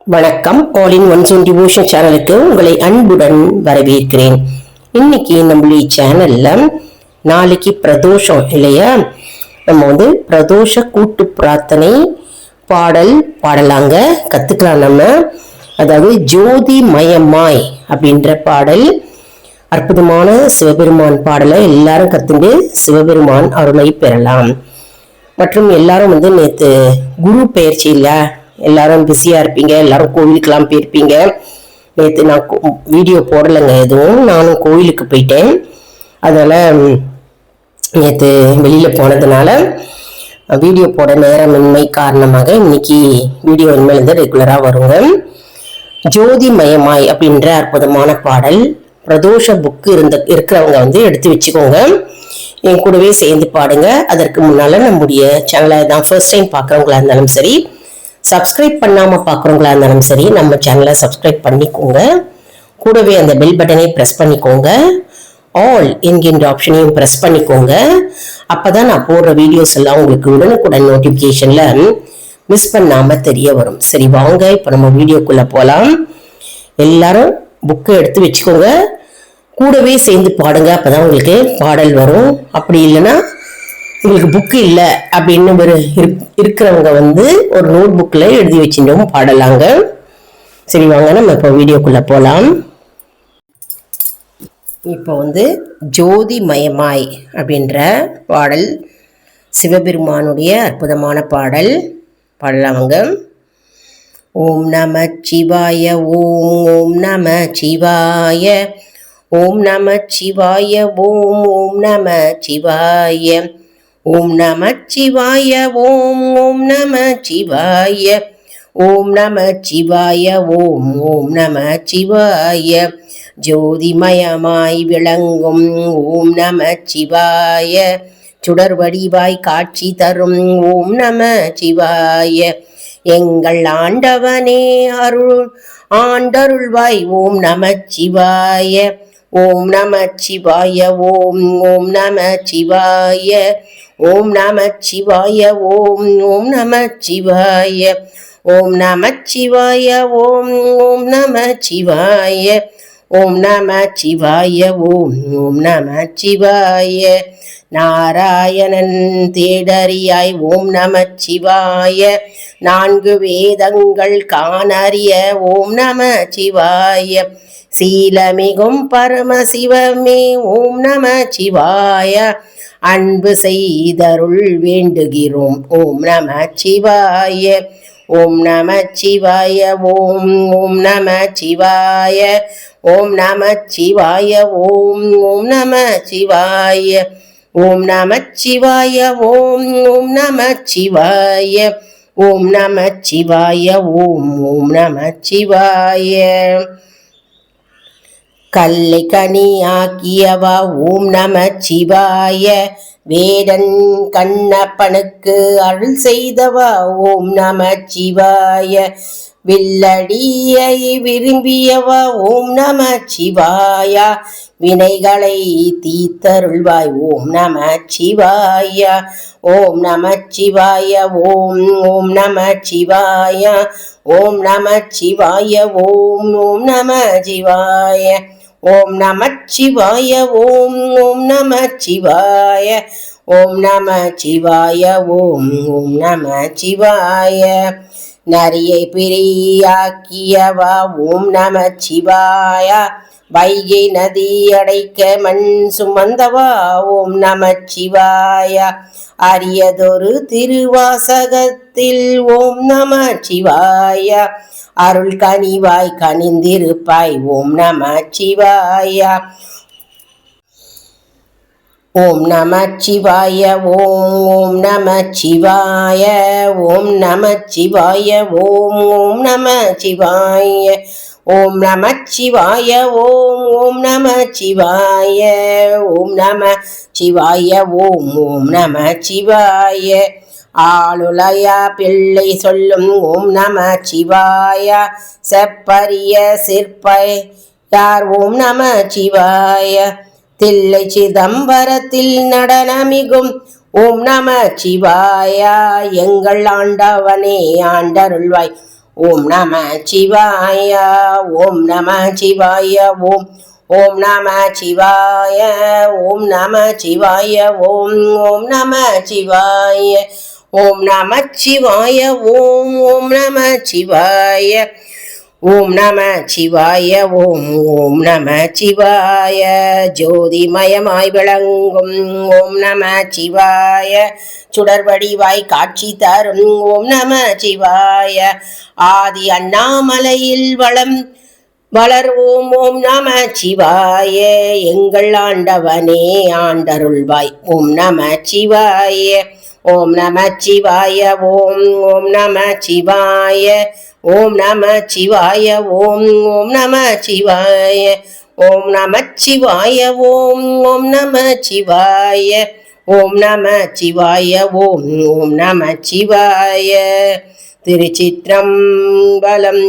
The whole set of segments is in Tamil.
வணக்கம். All in one zone devotion சேனலுக்கு உங்களை அன்புடன் வரவேற்கிறேன். இன்னைக்கு நம்மளுடைய சேனல்ல நாளைக்கு பிரதோஷம் இல்லையா, நம்ம பிரதோஷ கூட்டு பிரார்த்தனை பாடல் பாடலாங்க, கத்துக்கலாம் நம்ம. அதாவது ஜோதி மயமாய் அப்படின்ற பாடல், அற்புதமான சிவபெருமான் பாடலை எல்லாரும் கத்துண்டு சிவபெருமான் அருளை பெறலாம். மற்றும் எல்லாரும் நேற்று குரு பயிற்சி இல்லை, எல்லாரும் பிஸியா இருப்பீங்க, எல்லாரும் கோவிலுக்கெல்லாம் போயிருப்பீங்க. நேற்று நான் வீடியோ போடலைங்க எதுவும், நானும் கோவிலுக்கு போயிட்டேன். அதனால நேற்று வெளியில போனதுனால வீடியோ போட நேரமின்மை காரணமாக இன்னைக்கு வீடியோ இனிமேல் ரெகுலரா வருங்க. ஜோதிமயமாய் அப்படின்ற அற்புதமான பாடல், பிரதோஷ புக்கு இருக்கிறவங்க எடுத்து வச்சுக்கோங்க, என் கூடவே சேர்ந்து பாடுங்க. அதற்கு முன்னால நம்முடைய சேனலை தான் ஃபர்ஸ்ட் டைம் பார்க்குறவங்களா இருந்தாலும் சரி, சப்ஸ்கிரைப் பண்ணாமல் பார்க்குறவங்களா இருந்தாலும் சரி, நம்ம சேனலை சப்ஸ்கிரைப் பண்ணிக்கோங்க. கூடவே அந்த பெல் பட்டனை ப்ரெஸ் பண்ணிக்கோங்க, ஆல் என்கின்ற ஆப்ஷனையும் ப்ரெஸ் பண்ணிக்கோங்க. அப்போதான் நான் போடுற வீடியோஸ் எல்லாம் உங்களுக்கு உடனுக்குடன் நோட்டிஃபிகேஷனில் மிஸ் பண்ணாமல் தெரிய வரும். சரி வாங்க, இப்போ நம்ம வீடியோக்குள்ளே போகலாம். எல்லாரும் புக்கை எடுத்து வச்சுக்கோங்க, கூடவே சேர்ந்து பாடுங்க, அப்போதான் உங்களுக்கு பாடல் வரும். அப்படி இல்லைன்னா உங்களுக்கு புக்கு இல்லை அப்படின்னு இருக்கிறவங்க ஒரு நோட் புக்கில் எழுதி வச்சுட்டோம் பாடலாங்க. சரி வாங்க, நம்ம இப்போ வீடியோக்குள்ள போகலாம். இப்போ ஜோதிமயமாய் அப்படின்ற பாடல், சிவபெருமானுடைய அற்புதமான பாடல் பாடலாங்க. ஓம் நம சிவாய, ஓம் ஓம் நம சிவாய, ஓம் நம சிவாய, ஓம் ஓம் நம சிவாய, ஓம் நம சிவாய, ஓம் ஓம் நம சிவாய, ஓம் நம சிவாய, ஓம் ஓம் நம சிவாய. ஜோதிமயமாய் விளங்கும் ஓம் நம சிவாய, சுடர் வடிவாய் காட்சி தரும் ஓம் நம சிவாய. எங்கள் ஆண்டவனே ஆண்டருள்வாய் ஓம் நம சிவாய, ஓம் நம சிவாய, ஓம் ஓம் நம சிவாய, ஓம் நம சிவாய, ஓம் ஓம் நம சிவாய, ஓம் நம சிவாய, ஓம் ஓம் நம சிவாய, ஓம் நம சிவாய, ஓம் ஓம் நம சிவாய. நாராயணன் தேடறியாய் ஓம் நம சிவாய, நான்கு வேதங்கள் காணறிய ஓம் நம சிவாய. சீலமிகும் பரமசிவமே ஓம் நம சிவாய, அன்பு செய்தருள் வேண்டுகிறோம் ஓம் நம சிவாய. ஓம் நம சிவாய, ஓம் ஓம் நம சிவாய, ஓம் நம சிவாய, ஓம் ஓம் நம சிவாய, ஓம் நம சிவாய, ஓம் ஓம் நம சிவாய, ஓம் நம சிவாய, ஓம் ஓம் நம சிவாய. கல்லை கனியாக்கியவா ஓம் நம சிவாய, வேடன் கண்ணப்பனுக்கு அருள் செய்தவா ஓம் நம சிவாய, வில்லடியை விரும்பியவா ஓம் நம சிவாய, வினைகளை தீத்தருள்வாய் ஓம் நம சிவாய. ஓம் நம சிவாய, ஓம் ஓம் நம சிவாய, ஓம் நம சிவாய, ஓம் ஓம் நம சிவாய, ஓம் நம சிவாய, ஓம் ஓம் நம சிவாய, ஓம் நம சிவாய, ஓம் ஓம் நம சிவாய. நரியை பிரியாக்கியவா ஓம் நம சிவாய, வைகை நதி அடைக்க மண் சுமந்தவா ஓம் நம சிவாய, அரியதொரு திருவாசகத்தில் ஓம் நம சிவாய, அருள் கனிவாய் கனிந்திருப்பாய் ஓம் நம சிவாய. ஓம் நம சிவாய, ஓம் ஓம் நம சிவாய, ஓம் நம சிவாய, ஓம் ஓம் நம சிவாய, ஓம் நம சிவாய, ஓம் ஓம் நம சிவாய, ஓம் நம சிவாய, ஓம் ஓம் நம சிவாய. ஆளுலையா பிள்ளை சொல்லும் ஓம் நம சிவாய, செப்பரிய சிற்பை யார் ஓம் நம சிவாய, தில்லை சிதம்பரத்தில் நடனமிகும் ஓம் நம சிவாய. எங்கள் ஆண்டவனே ஆண்டருள்வாய் ஓம் நம சிவாய. ஓம் நம சிவாய. ஓம் ஓம் நம சிவாய. ஓம் நம சிவாய. ஓம் ஓம் நம சிவாய. ஓம் நம சிவாய. ஓம் ஓம் நம சிவாய. ஓம் நம சிவாய. ஓம் ஓம் நம சிவாய. ஜோதிமயமாய் விளங்கும் ஓம் நம சிவாய. சுடர்வடிவாய் காட்சி தரும் ஓம் நம சிவாய. ஆதி அண்ணாமலையில் வளர்வோம் ஓம் நம சிவாய. எங்கள் ஆண்டவனே ஆண்டருள்வாய் ஓம் நம சிவாய. ஓம் நம சிவாய. ஓம் ஓம் நம சிவாய. ஓம் நம சிவாய. ஓம் ஓம் நம சிவாய. ஓம் நம சிவாய. ஓம் ஓம் நம சிவாய. ஓம் நம சிவாய. ஓம் ஓம் நம சிவாய. திருச்சிற்றம்பலம்.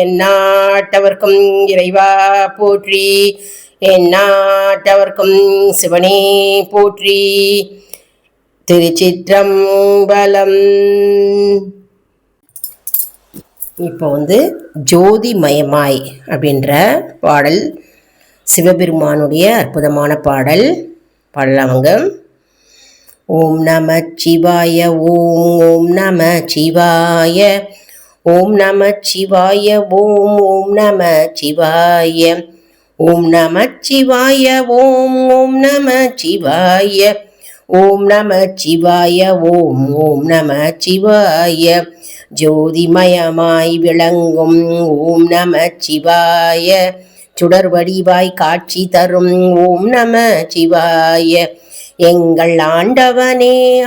எந்நாட்டவர்க்கும் இறைவா போற்றி. எந்நாட்டவர்க்கும் சிவனே போற்றி. திருச்சிற்றம்பலம். இப்போ ஜோதிமயமாய் அப்படின்ற பாடல் சிவபெருமானுடைய அற்புதமான பாடல் பாடலாமங்க. ஓம் நம சிவாய. ஓம் ஓம் நம சிவாய. ஓம் நம சிவாய. ஓம் ஓம் நம சிவாய. ஓம் நம சிவாய. ஓம் ஓம் நம சிவாய. ஓம் நம சிவாய. ஓம் ஓம் நம சிவாய. ஜோதிமயமாய் விளங்கும் ஓம் நம சிவாய. சுடர் வடிவாய் காட்சி தரும் ஓம் நம சிவாய. எங்கள் ஆண்டவனே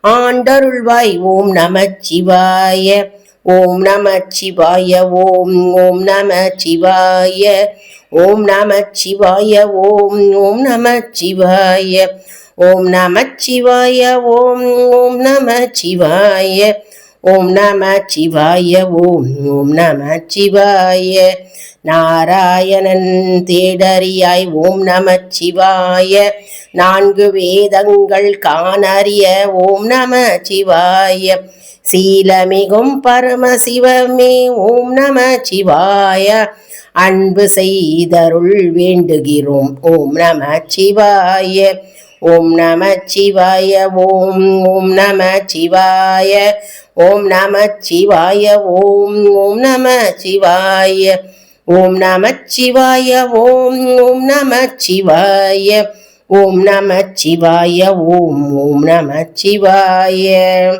ஆண்டருள்வாய் ஓம் நம சிவாய. ஓம் நம சிவாய. ஓம் ஓம் நம சிவாய. ஓம் நம சிவாய. ஓம் ஓம் நம சிவாய. ஓம் நம சிவாய. ஓம் ஓம் நம சிவாய. ஓம் நம சிவாய. ஓம் ஓம் நம சிவாய. நாராயணன் தேடறியாய் ஓம் நம சிவாய. நான்கு வேதங்கள் காணறிய ஓம் நம சிவாய. சீலமிகும் பரமசிவமே ஓம் நம சிவாய. அன்பு செய்தருள் வேண்டுகிறோம் ஓம் நம சிவாய. ஓம் நம சிவாய. ஓம் ஓம் நம சிவாய. ஓம் நம சிவாய. ஓம் ஓம் நம சிவாய. ஓம் நம சிவாய. ஓம் ஓம் நம சிவாய. ஓம் நம சிவாய. ஓம் ஓம் நம சிவாய.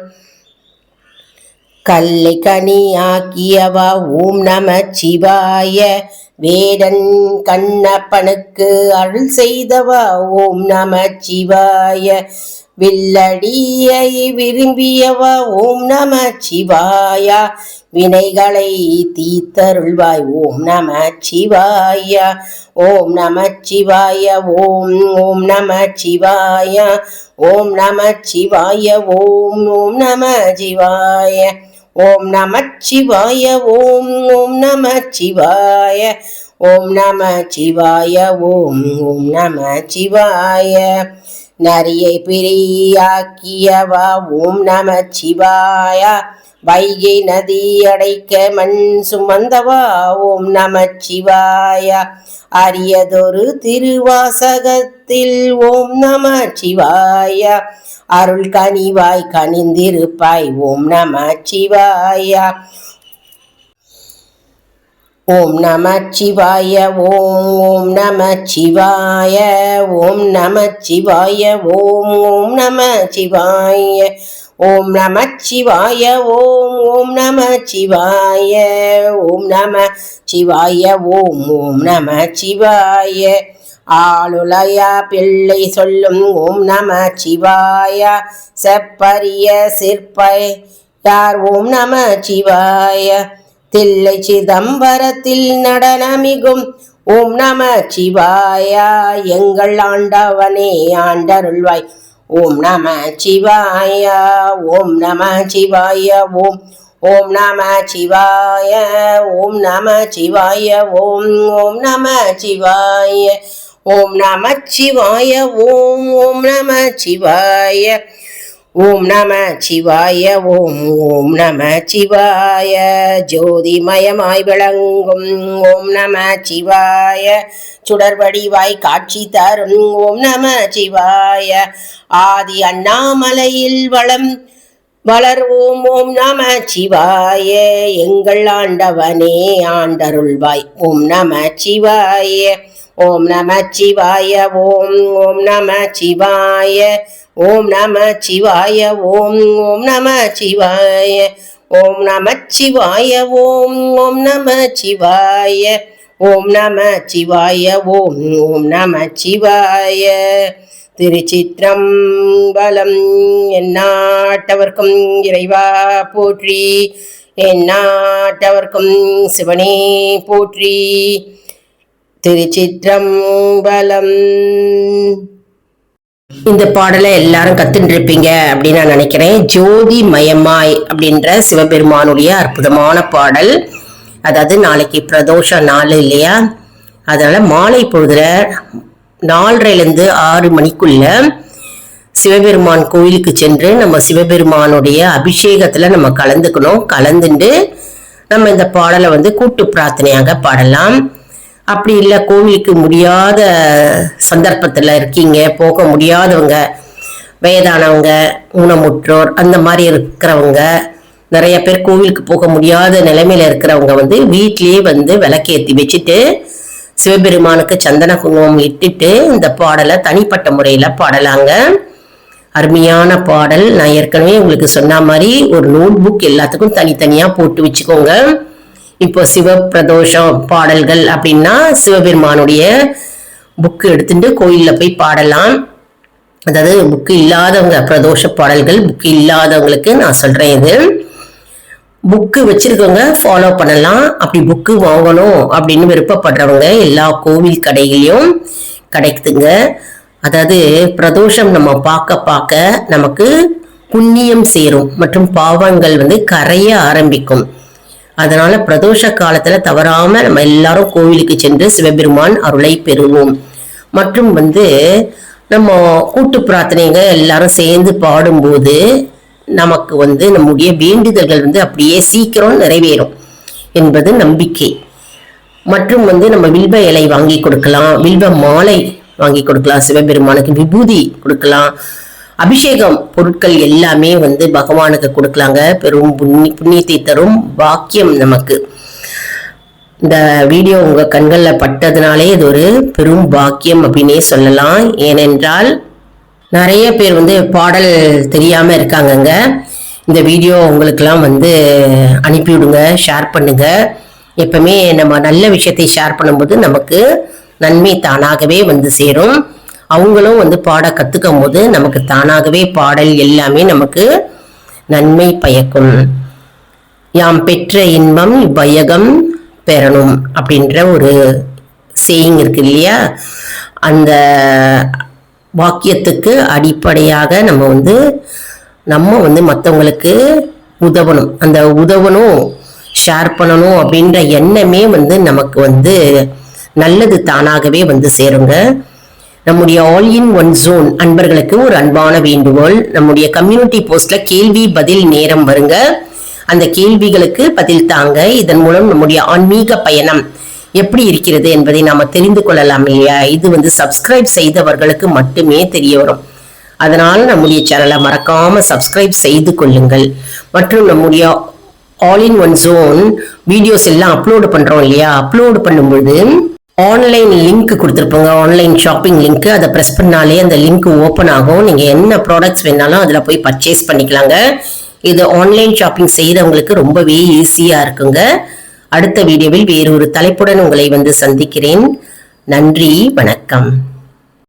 கல்லை கனி ஆக்கியவா ஓம் நம சிவாய. வேடன் கண்ணப்பனுக்கு அருள் செய்தவா ஓம் நம சிவாய. வில்லடியை விரும்பியவா ஓம் நம சிவாய. வினைகளை தீத்தருள்வாய் ஓம் நம சிவாய. ஓம் நம சிவாய. ஓம் ஓம் நம சிவாய. ஓம் நம சிவாய. ஓம் ஓம் நம சிவாய. ஓம் நம சிவாய. ஓம் ஓம் நம சிவாய. ஓம் நம சிவாய. ஓம் ஓம் நம சிவாய. நரியை பிரியாக்கியவா ஓம் நம சிவாய. வைகை நதி அடைக்க மண் சுமந்தவா ஓம் நம சிவாய. அரியதொரு திருவாசகத்தில் ஓம் நம சிவாய. அருள் கனிவாய் கனிந்திருப்பாய் ஓம் நம சிவாய. ஓம் நம சிவாய. ஓம் ஓம் நம சிவாய. ஓம் நம சிவாய. ஓம் ஓம் நம சிவாய. ஓம் நம சிவாய. ஓம் ஓம் நம சிவாய. ஓம் நம சிவாய. ஓம் ஓம் நம சிவாய. ஆளுலயா பிள்ளை சொல்லும் ஓம் நம சிவாய. செப்பரிய சிற்பை யார் ஓம் நம சிவாய. தில்லை சிதம்பரத்தில் நடனமிகும் ஓம் நம சிவாய. எங்கள் ஆண்டவனே ஆண்டருள்வாய் ஓம் நம சிவாய. ஓம் நம சிவாய. ஓம் ஓம் நம சிவாய. ஓம் நம சிவாய. ஓம் ஓம் நம சிவாய. ஓம் நம சிவாய. ஓம் ஓம் நம சிவாய. ஓம் நம சிவாய. ஓம் ஓம் நம சிவாய. ஜோதிமயமாய் விளங்கும் ஓம் நம சிவாய. சுடர்வடிவாய் காட்சி தரும் ஓம் நம சிவாய. ஆதி அண்ணாமலையில் வளர்வோம் ஓம் நம சிவாய. எங்கள் ஆண்டவனே ஆண்டருள்வாய் ஓம் நம சிவாய. ஓம் நம சிவாய. ஓம் ஓம் நம சிவாய. ஓம் நம சிவாய. ஓம் ஓம் நம சிவாய. ஓம் நம சிவாய. ஓம் ஓம் நம சிவாய. ஓம் நம சிவாய. ஓம் ஓம் நம சிவாய. திருச்சிற்றம்பலம். எந்நாட்டவர்க்கும் இறைவா போற்றி. எந்நாட்டவர்க்கும் சிவனே போற்றி. திருச்சிற்றம்பலம். இந்த பாடலை எல்லாரும் கத்துட்டு இருப்பீங்க அப்படின்னு நான் நினைக்கிறேன். ஜோதி மயமாய் அப்படின்ற சிவபெருமானுடைய அற்புதமான பாடல். அதாவது நாளைக்கு பிரதோஷ நாள் இல்லையா, அதனால மாலை பொழுதுல 4:30 6 மணிக்குள்ள சிவபெருமான் கோயிலுக்கு சென்று நம்ம சிவபெருமானுடைய அபிஷேகத்துல நம்ம கலந்துக்கணும். கலந்துட்டு நம்ம இந்த பாடலை கூட்டு பிரார்த்தனையாக பாடலாம். அப்படி இல்லை, கோவிலுக்கு முடியாத சந்தர்ப்பத்தில் இருக்கீங்க, போக முடியாதவங்க, வயதானவங்க, ஊனமுற்றோர், அந்த மாதிரி இருக்கிறவங்க, நிறைய பேர் கோவிலுக்கு போக முடியாத நிலைமையில இருக்கிறவங்க வீட்லேயே விளக்கேற்றி வச்சுட்டு சிவபெருமானுக்கு சந்தன குங்குமம் இட்டுட்டு இந்த பாடலை தனிப்பட்ட முறையில் பாடலாங்க. அருமையான பாடல். நான் ஏற்கனவே உங்களுக்கு சொன்ன மாதிரி ஒரு நோட் புக் எல்லாத்துக்கும் தனித்தனியாக போட்டு வச்சுக்கோங்க. இப்போ சிவ பிரதோஷம் பாடல்கள் அப்படின்னா சிவபெருமானுடைய புக்கு எடுத்துட்டு கோயிலில் போய் பாடலாம். அதாவது புக்கு இல்லாதவங்க, பிரதோஷ பாடல்கள் புக்கு இல்லாதவங்களுக்கு நான் சொல்றேன். இது புக்கு வச்சிருக்கவங்க ஃபாலோ பண்ணலாம். அப்படி புக்கு வாங்கணும் அப்படின்னு விருப்பப்படுறவங்க எல்லா கோவில் கடைகளையும் கிடைக்குதுங்க. அதாவது பிரதோஷம் நம்ம பார்க்க நமக்கு புண்ணியம் சேரும் மற்றும் பாவங்கள் கரைய ஆரம்பிக்கும். அதனால பிரதோஷ காலத்துல தவறாம நம்ம எல்லாரும் கோவிலுக்கு சென்று சிவபெருமான் அருளை பெறுவோம். மற்றும் நம்ம கூட்டு பிரார்த்தனைங்க எல்லாரும் சேர்ந்து பாடும்போது நமக்கு நம்முடைய வேண்டுதல்கள் அப்படியே சீக்கிரம் நிறைவேறும் என்பது நம்பிக்கை. மற்றும் நம்ம வில்வ இலை வாங்கி கொடுக்கலாம், வில்வ மாலை வாங்கி கொடுக்கலாம், சிவபெருமானுக்கு விபூதி கொடுக்கலாம், அபிஷேகம் பொருட்கள் எல்லாமே பகவானுக்கு கொடுக்கலாங்க. பெரும் புண்ணியத்தை தரும் பாக்கியம் நமக்கு. இந்த வீடியோ உங்க கண்கள்ல பட்டதுனாலே இது ஒரு பெரும் பாக்கியம் அப்படின்னே சொல்லலாம். ஏனென்றால் நிறைய பேர் பாடல் தெரியாம இருக்காங்கங்க. இந்த வீடியோ உங்களுக்கெல்லாம் அனுப்பிவிடுங்க, ஷேர் பண்ணுங்க. எப்பவுமே நம்ம நல்ல விஷயத்தை ஷேர் பண்ணும்போது நமக்கு நன்மை தானாகவே சேரும். அவங்களும் பாட கத்துக்கும் போது நமக்கு தானாகவே பாடல் எல்லாமே நமக்கு நன்மை பயக்கும். யாம் பெற்ற இன்பம் இவ்வையகம் பெறணும் அப்படின்ற ஒரு சேயிங் இருக்கு இல்லையா, அந்த வாக்கியத்துக்கு அடிப்படையாக நம்ம மற்றவங்களுக்கு உதவணும். அந்த உதவணும், ஷேர் பண்ணணும் அப்படின்ற எண்ணமே நமக்கு நல்லது தானாகவே சேருங்க. நம்முடைய ஆல் இன் ஒன் ஜோன் அன்பர்களுக்கு ஒரு அன்பான வேண்டுகோள். நம்முடைய கம்யூனிட்டி போஸ்ட்ல கேள்வி பதில் நேரம் வருங்க. அந்த கேள்விகளுக்கு பதில் தாங்க. இதன் மூலம் நம்முடைய ஆன்மீக பயணம் எப்படி இருக்கிறது என்பதை நாம தெரிந்து கொள்ளலாம் இல்லையா. இது சப்ஸ்கிரைப் செய்தவர்களுக்கு மட்டுமே தெரிய வரும். அதனால நம்முடைய சேனலை மறக்காம சப்ஸ்கிரைப் செய்து கொள்ளுங்கள். மற்றும் நம்முடைய all in one zone videos எல்லாம் அப்லோடு பண்றோம் இல்லையா, அப்லோடு பண்ணும்போது ஆன்லைன் லிங்க் கொடுத்துருப்போங்க, ஆன்லைன் ஷாப்பிங் லிங்க். அதை ப்ரெஸ் பண்ணாலே அந்த லிங்க் ஓப்பன் ஆகும். நீங்கள் என்ன ப்ராடக்ட்ஸ் வேணாலும் அதில் போய் பர்ச்சேஸ் பண்ணிக்கலாங்க. இது ஆன்லைன் ஷாப்பிங் செய்தவங்களுக்கு ரொம்பவே ஈஸியாக இருக்குங்க. அடுத்த வீடியோவில் வேறொரு தலைப்புடன் உங்களை சந்திக்கிறேன். நன்றி, வணக்கம்.